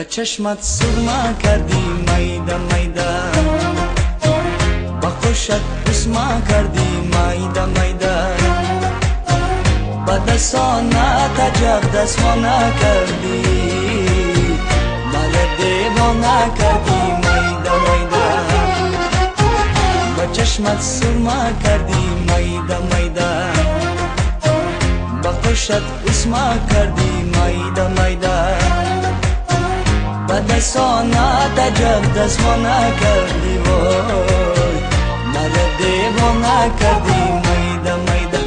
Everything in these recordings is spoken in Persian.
و چشمت سرما کردی میده میده، با خوشت بسما کردی میده میده، با دستانت عجب دستمانه کردی، مرا دیوانه کردی میده میده، با چشمت سرما کردی میده میده، با خوشت بسما کردی میده میده، با دستانت عجب دستمانه کردی وای، مرا دیوانه کردی میده میده،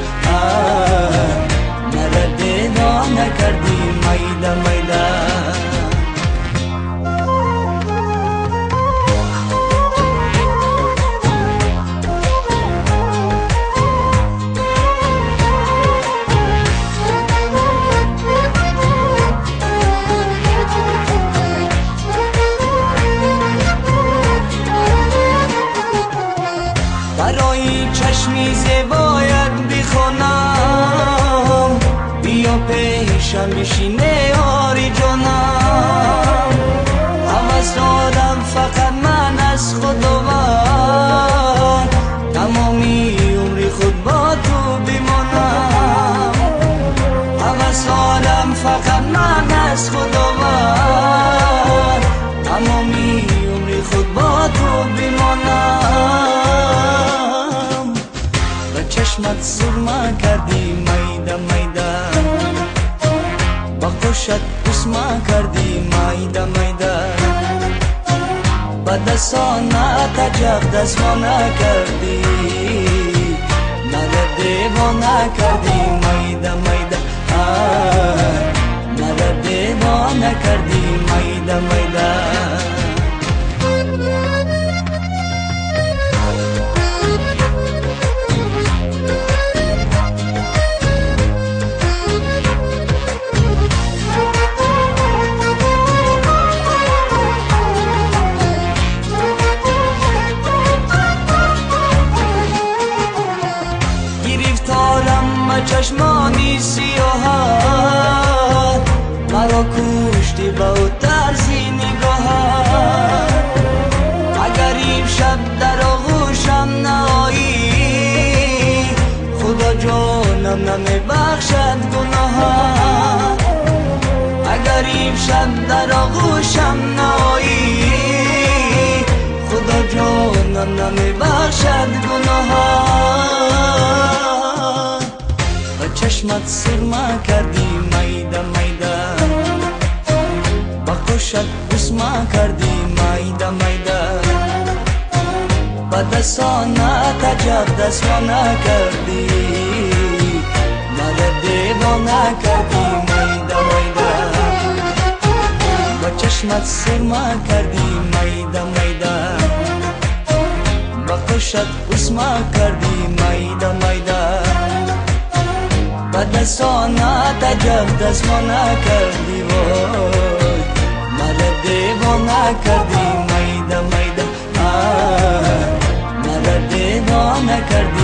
مرا دیوانه کردی میده میده. برای چشمی زیبایت بخونم، بیا پیشم بشینه آری جانم، هوس دارم فقط من از خداوند، تمامی عمری خود با تو بمانم، هوس دارم فقط من از خداوند، تمامی عمری خود با تو بمانم، چشمت سرما کردی میده میده، با خوشت بسما کردی میده میده، با دستانت عجب دستمانه کردی، مرا دیوانه کردی میده میده، مرا دیوانه کردی میده میده. چشمانی سیاهت مرا کشتی با او طرزی نگاهت، اگر این شب در آغوشم نایی، خدا جانم نمیبخشد گناهت، اگر این شب در آغوشم نایی، خدا جانم نمیبخشد گناهت، چشمت سرما کردی میده میده، با خوشت بسما کردی میده میده، با دستانت عجب دستمانه کردی، مرا دیوانه کردی میده میده، با چشمت سرما کردی میده میده، با خوشت بسما کردی میده میده، با دستانت عجب دستمانه کردی وای، مرا دیوانه کردی میده میده، مرا دیوانه کردی